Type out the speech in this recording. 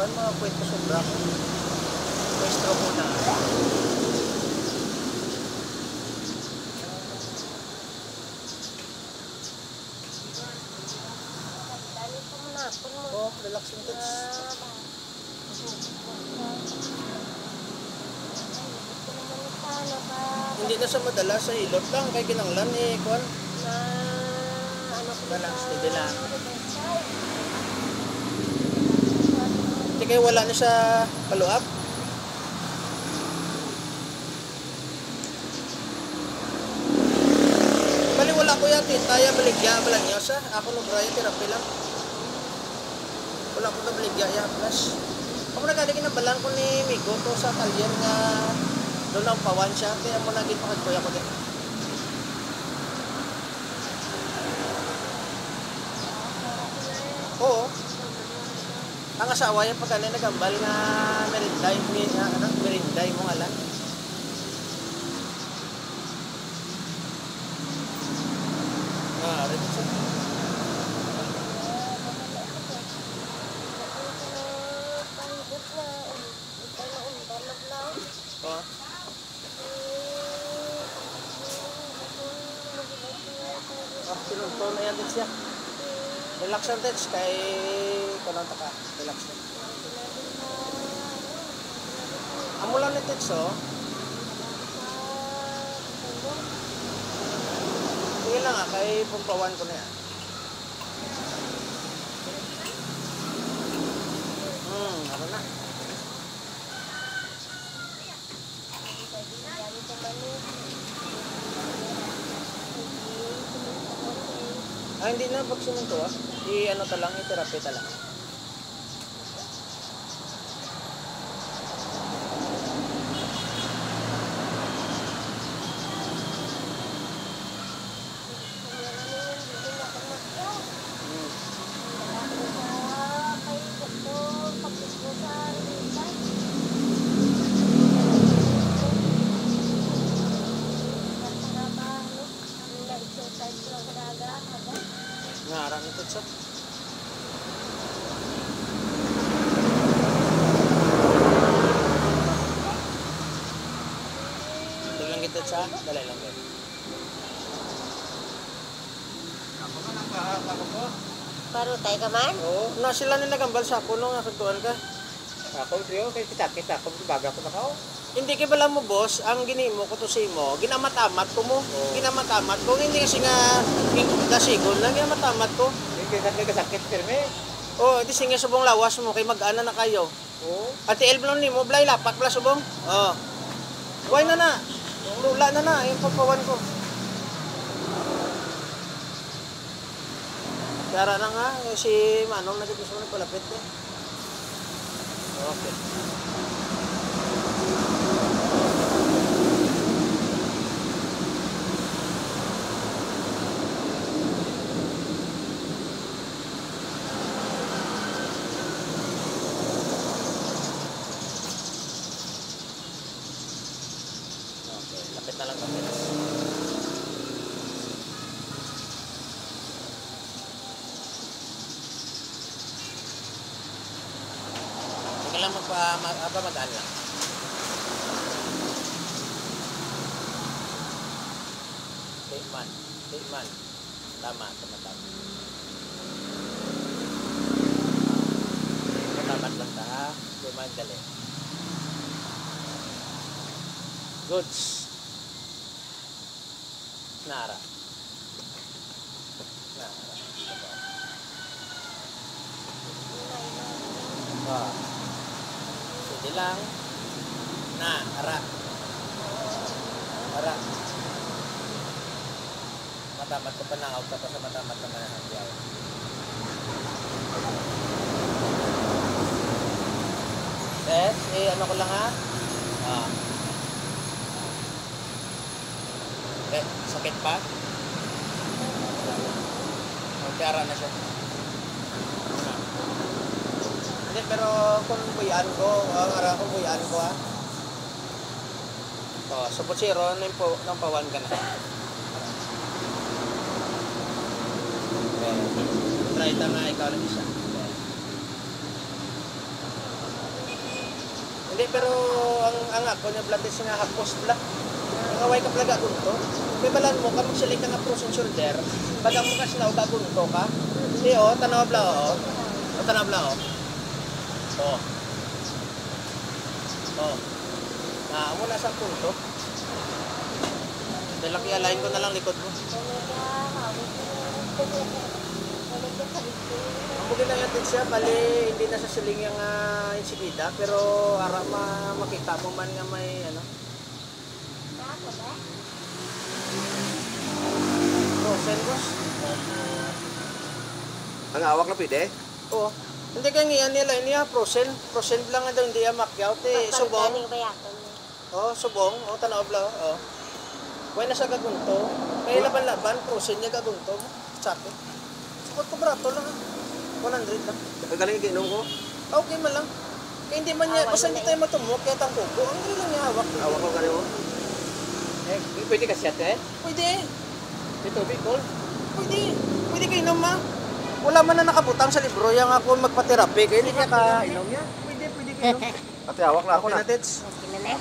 kuan mga kwento sobra ko. Maestro ko na. Oh, relaxing touch. Hindi na sa madala sa hilot lang kay kinanglan eh kuan. Balance steady lang. Hindi kayo wala na sa follow-up? Bali wala ko yati, taya baligya balang niya sa ako no braya therapy lang. Wala ko na baligya ya plus. Ako nagadi kinabalan ko ni Migo to sa talyer nga doon ang pawan siya kaya mo naging pakagkuya ko din. Oo. Ang asawa yung pagka nagambal nga merinday, merinday mo nga lang. Rin siya. Oh. Sinunto na yan din siya. Relax ang touch kay kanang taka. Relax na. Amo lang ni touch oh. Sige lang kay pumpawan ko na yan. Ano na. Hindi na pag sumunto i-ano ta lang, i-therapy ta lang. Ngarang ito siya. Dalang kita siya, dalay lang din. Ako ka nang ako ko. Parutay ka man? Oo, na sila nila gambal sa ako nung nakatuan ka. Ako triyo kay kita ako baga ko na kao. Hindi kay bala mo boss, ang ginimo ko to sa imo, ginamatamat ko mo. Ginamatamat ko hindi kasi nga dasigon lang ginamatamat ko. Hindi ka sakit firme. Oh, di singa subong lawas mo kay mag-ana na kayo. Oo. Ati elblon nimo blay lapak pala subong. Oh. Why na? Lula na yung papawan ko. Yara na nga si Manong nagigusto mo nagpalapit eh. Okay. Lapit na lang kapit. Huwag lang magaan lang. Tikman. Tama. Matamat lang ta ha. Tikman dali. Goods. Nara. Sige lang. Ara. Matamat ko pa na out tapos matamat naman ang hangyaw. Yes, ano ko lang ha. Sakit pa? Magkara na siya. Hindi, pero kung buyaan ko, kung buyaan ko ha. Support zero, nang pawan ka na. Try ta nga ikaw lang isa. Hindi, pero ang ako niya blood is nga hapos bla. Ang away ka plaga gunto. May balan mo, kamag sila ka nga frozen shoulder. Baga mo kasi na gunto ka. Hindi o, tanaw bla o. O, tanaw bla o. O. O. Mo na sa punto. Dalaki align ko na lang likod mo. Mungkin na yan din siya, bali hindi na sa siling yung insigida, pero ara makita mo man nga may ano. Frozen boss. Ang awak na pwede? Oo. Hindi kaya ngayon nila, niya frozen. Frozen lang nga daw, hindi yan makyaw. Subong. Oo, subong. Oo, tanaw bla. Oo. Huwag na siya gagunto. Kaya laban-laban, frozen niya gagunto. Sabi. Sukot ko brato lang ha. 100 lang. Galing yung ginom ko. Okay man lang. Kaya hindi man niya, basta hindi tayo matumok, kaya tang kuko. Ang dali lang niya hawak. Awak ko galing mo. Pwede ka siya, eh? Pwede. Ito, Bicol. Pwede. Pwede kayo inom ma. Wala man na nakabutang sa libro yung ako magpa-therapy. Kaya hindi niya ka-inom niya. Pwede kayo inom. Pati awak na ako Okay na. na, Tits. Okay na na.